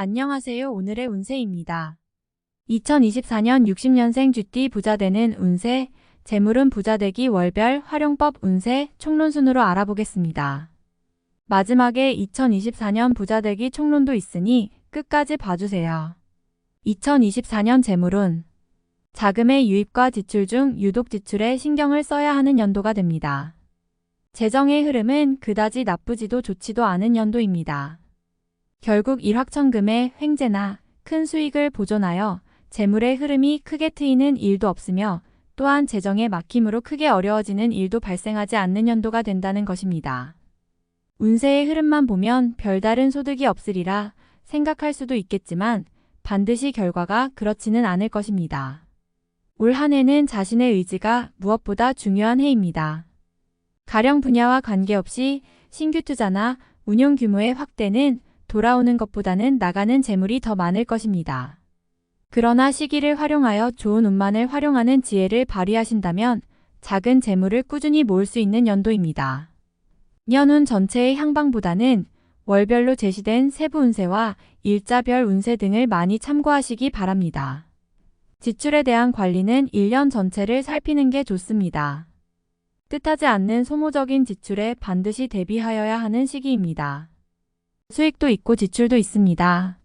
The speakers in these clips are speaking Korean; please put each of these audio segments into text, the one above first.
안녕하세요. 오늘의 운세입니다. 2024년 60년생 쥐띠 부자되는 운세, 재물운 부자되기 월별 활용법 운세 총론순으로 알아보겠습니다. 마지막에 2024년 부자되기 총론도 있으니 끝까지 봐주세요. 2024년 재물운 자금의 유입과 지출 중 유독 지출에 신경을 써야 하는 연도가 됩니다. 재정의 흐름은 그다지 나쁘지도 좋지도 않은 연도입니다. 결국 일확천금의 횡재나 큰 수익을 보존하여 재물의 흐름이 크게 트이는 일도 없으며 또한 재정의 막힘으로 크게 어려워지는 일도 발생하지 않는 연도가 된다는 것입니다. 운세의 흐름만 보면 별다른 소득이 없으리라 생각할 수도 있겠지만 반드시 결과가 그렇지는 않을 것입니다. 올 한 해는 자신의 의지가 무엇보다 중요한 해입니다. 가령 분야와 관계없이 신규 투자나 운용 규모의 확대는 돌아오는 것보다는 나가는 재물이 더 많을 것입니다. 그러나 시기를 활용하여 좋은 운만을 활용하는 지혜를 발휘하신다면 작은 재물을 꾸준히 모을 수 있는 연도입니다. 연운 전체의 향방보다는 월별로 제시된 세부 운세와 일자별 운세 등을 많이 참고하시기 바랍니다. 지출에 대한 관리는 1년 전체를 살피는 게 좋습니다. 뜻하지 않는 소모적인 지출에 반드시 대비하여야 하는 시기입니다. 수익도 있고 지출도 있습니다.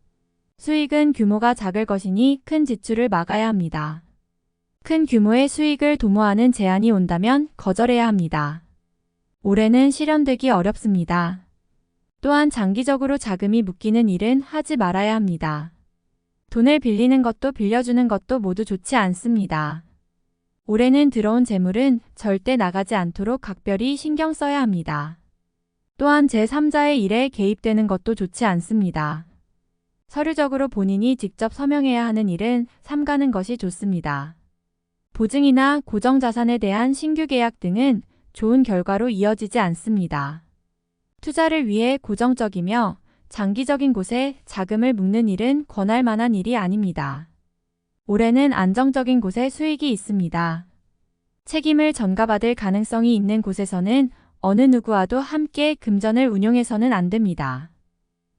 수익은 규모가 작을 것이니 큰 지출을 막아야 합니다. 큰 규모의 수익을 도모하는 제안이 온다면 거절해야 합니다. 올해는 실현되기 어렵습니다. 또한 장기적으로 자금이 묶이는 일은 하지 말아야 합니다. 돈을 빌리는 것도 빌려주는 것도 모두 좋지 않습니다. 올해는 들어온 재물은 절대 나가지 않도록 각별히 신경 써야 합니다. 또한 제3자의 일에 개입되는 것도 좋지 않습니다. 서류적으로 본인이 직접 서명해야 하는 일은 삼가는 것이 좋습니다. 보증이나 고정자산에 대한 신규 계약 등은 좋은 결과로 이어지지 않습니다. 투자를 위해 고정적이며 장기적인 곳에 자금을 묶는 일은 권할 만한 일이 아닙니다. 올해는 안정적인 곳에 수익이 있습니다. 책임을 전가받을 가능성이 있는 곳에서는 어느 누구와도 함께 금전을 운용해서는 안 됩니다.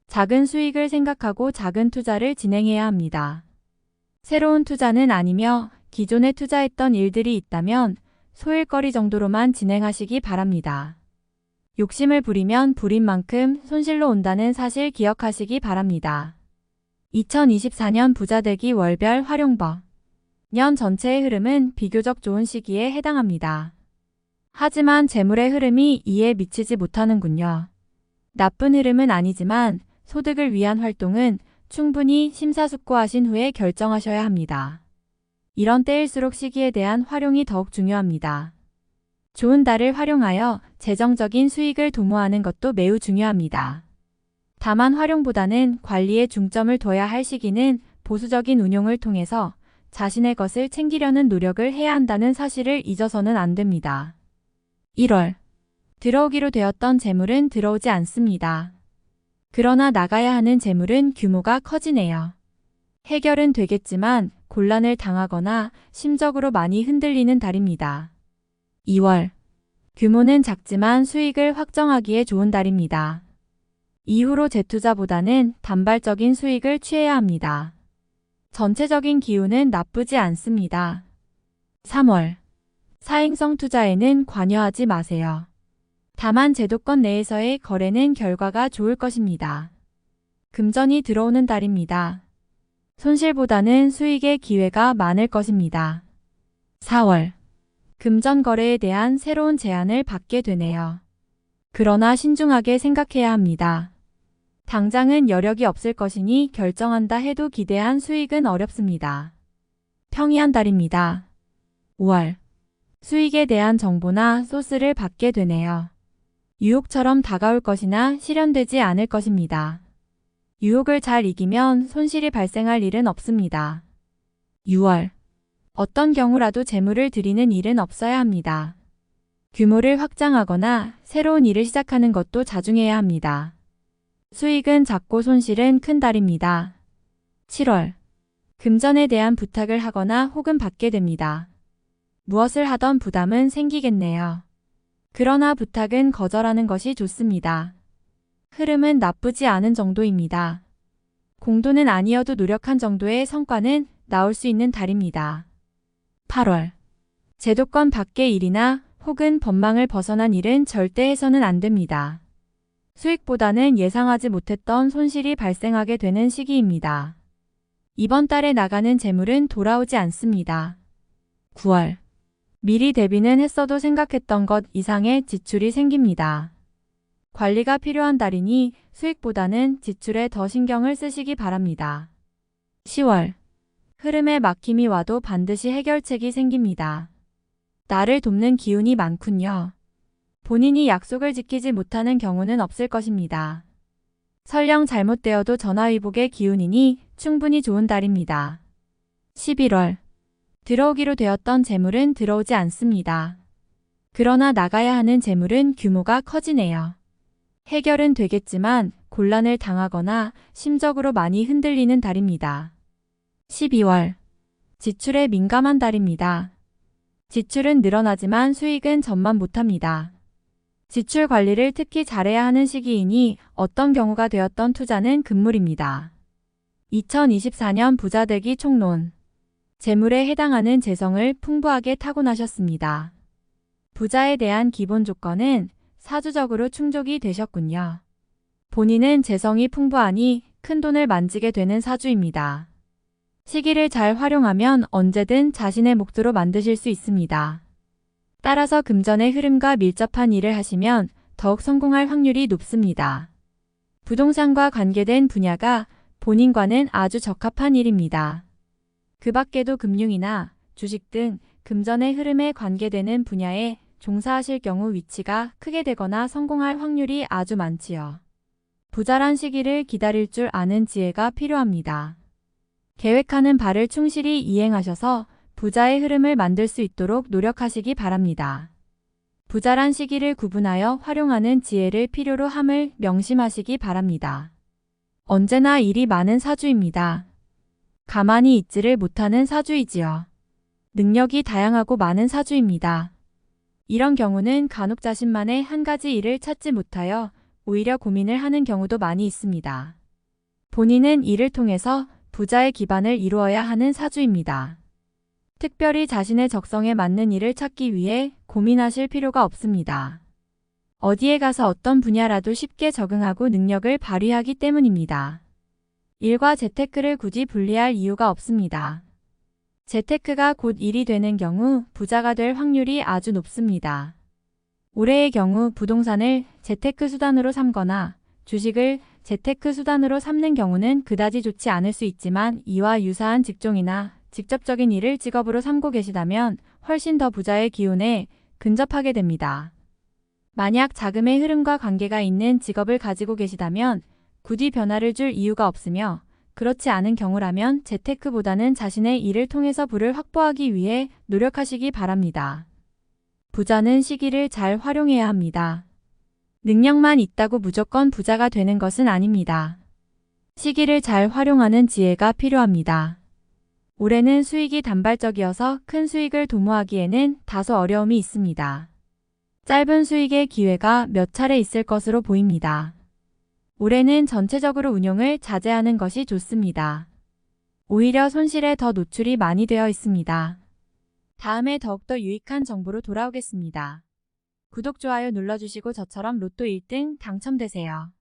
작은 수익을 생각하고 작은 투자를 진행해야 합니다. 새로운 투자는 아니며 기존에 투자했던 일들이 있다면 소일거리 정도로만 진행하시기 바랍니다. 욕심을 부리면 부린 만큼 손실로 온다는 사실 기억하시기 바랍니다. 2024년 부자되기 월별 활용법. 년 전체의 흐름은 비교적 좋은 시기에 해당합니다. 하지만 재물의 흐름이 이에 미치지 못하는군요. 나쁜 흐름은 아니지만 소득을 위한 활동은 충분히 심사숙고하신 후에 결정하셔야 합니다. 이런 때일수록 시기에 대한 활용이 더욱 중요합니다. 좋은 달을 활용하여 재정적인 수익을 도모하는 것도 매우 중요합니다. 다만 활용보다는 관리에 중점을 둬야 할 시기는 보수적인 운용을 통해서 자신의 것을 챙기려는 노력을 해야 한다는 사실을 잊어서는 안 됩니다. 1월. 들어오기로 되었던 재물은 들어오지 않습니다. 그러나 나가야 하는 재물은 규모가 커지네요. 해결은 되겠지만 곤란을 당하거나 심적으로 많이 흔들리는 달입니다. 2월. 규모는 작지만 수익을 확정하기에 좋은 달입니다. 이후로 재투자보다는 단발적인 수익을 취해야 합니다. 전체적인 기운은 나쁘지 않습니다. 3월. 사행성 투자에는 관여하지 마세요. 다만 제도권 내에서의 거래는 결과가 좋을 것입니다. 금전이 들어오는 달입니다. 손실보다는 수익의 기회가 많을 것입니다. 4월. 금전 거래에 대한 새로운 제안을 받게 되네요. 그러나 신중하게 생각해야 합니다. 당장은 여력이 없을 것이니 결정한다 해도 기대한 수익은 어렵습니다. 평이한 달입니다. 5월. 수익에 대한 정보나 소스를 받게 되네요. 유혹처럼 다가올 것이나 실현되지 않을 것입니다. 유혹을 잘 이기면 손실이 발생할 일은 없습니다. 6월. 어떤 경우라도 재물을 들이는 일은 없어야 합니다. 규모를 확장하거나 새로운 일을 시작하는 것도 자중해야 합니다. 수익은 작고 손실은 큰 달입니다. 7월. 금전에 대한 부탁을 하거나 혹은 받게 됩니다. 무엇을 하던 부담은 생기겠네요. 그러나 부탁은 거절하는 것이 좋습니다. 흐름은 나쁘지 않은 정도입니다. 공도는 아니어도 노력한 정도의 성과는 나올 수 있는 달입니다. 8월. 제도권 밖의 일이나 혹은 법망을 벗어난 일은 절대 해서는 안 됩니다. 수익보다는 예상하지 못했던 손실이 발생하게 되는 시기입니다. 이번 달에 나가는 재물은 돌아오지 않습니다. 9월. 미리 대비는 했어도 생각했던 것 이상의 지출이 생깁니다. 관리가 필요한 달이니 수익보다는 지출에 더 신경을 쓰시기 바랍니다. 10월. 흐름에 막힘이 와도 반드시 해결책이 생깁니다. 나를 돕는 기운이 많군요. 본인이 약속을 지키지 못하는 경우는 없을 것입니다. 설령 잘못되어도 전화위복의 기운이니 충분히 좋은 달입니다. 11월. 들어오기로 되었던 재물은 들어오지 않습니다. 그러나 나가야 하는 재물은 규모가 커지네요. 해결은 되겠지만 곤란을 당하거나 심적으로 많이 흔들리는 달입니다. 12월. 지출에 민감한 달입니다. 지출은 늘어나지만 수익은 전만 못합니다. 지출 관리를 특히 잘해야 하는 시기이니 어떤 경우가 되었던 투자는 금물입니다. 2024년 부자되기 총론. 재물에 해당하는 재성을 풍부하게 타고나셨습니다. 부자에 대한 기본 조건은 사주적으로 충족이 되셨군요. 본인은 재성이 풍부하니 큰 돈을 만지게 되는 사주입니다. 시기를 잘 활용하면 언제든 자신의 목표로 만드실 수 있습니다. 따라서 금전의 흐름과 밀접한 일을 하시면 더욱 성공할 확률이 높습니다. 부동산과 관계된 분야가 본인과는 아주 적합한 일입니다. 그 밖에도 금융이나 주식 등 금전의 흐름에 관계되는 분야에 종사하실 경우 위치가 크게 되거나 성공할 확률이 아주 많지요. 부자란 시기를 기다릴 줄 아는 지혜가 필요합니다. 계획하는 바를 충실히 이행하셔서 부자의 흐름을 만들 수 있도록 노력하시기 바랍니다. 부자란 시기를 구분하여 활용하는 지혜를 필요로 함을 명심하시기 바랍니다. 언제나 일이 많은 사주입니다. 가만히 있지를 못하는 사주이지요. 능력이 다양하고 많은 사주입니다. 이런 경우는 간혹 자신만의 한 가지 일을 찾지 못하여 오히려 고민을 하는 경우도 많이 있습니다. 본인은 이를 통해서 부자의 기반을 이루어야 하는 사주입니다. 특별히 자신의 적성에 맞는 일을 찾기 위해 고민하실 필요가 없습니다. 어디에 가서 어떤 분야라도 쉽게 적응하고 능력을 발휘하기 때문입니다. 일과 재테크를 굳이 분리할 이유가 없습니다. 재테크가 곧 일이 되는 경우 부자가 될 확률이 아주 높습니다. 올해의 경우 부동산을 재테크 수단으로 삼거나 주식을 재테크 수단으로 삼는 경우는 그다지 좋지 않을 수 있지만 이와 유사한 직종이나 직접적인 일을 직업으로 삼고 계시다면 훨씬 더 부자의 기운에 근접하게 됩니다. 만약 자금의 흐름과 관계가 있는 직업을 가지고 계시다면 굳이 변화를 줄 이유가 없으며 그렇지 않은 경우라면 재테크보다는 자신의 일을 통해서 부를 확보하기 위해 노력하시기 바랍니다. 부자는 시기를 잘 활용해야 합니다. 능력만 있다고 무조건 부자가 되는 것은 아닙니다. 시기를 잘 활용하는 지혜가 필요합니다. 올해는 수익이 단발적이어서 큰 수익을 도모하기에는 다소 어려움이 있습니다. 짧은 수익의 기회가 몇 차례 있을 것으로 보입니다. 올해는 전체적으로 운용을 자제하는 것이 좋습니다. 오히려 손실에 더 노출이 많이 되어 있습니다. 다음에 더욱더 유익한 정보로 돌아오겠습니다. 구독, 좋아요 눌러주시고 저처럼 로또 1등 당첨되세요.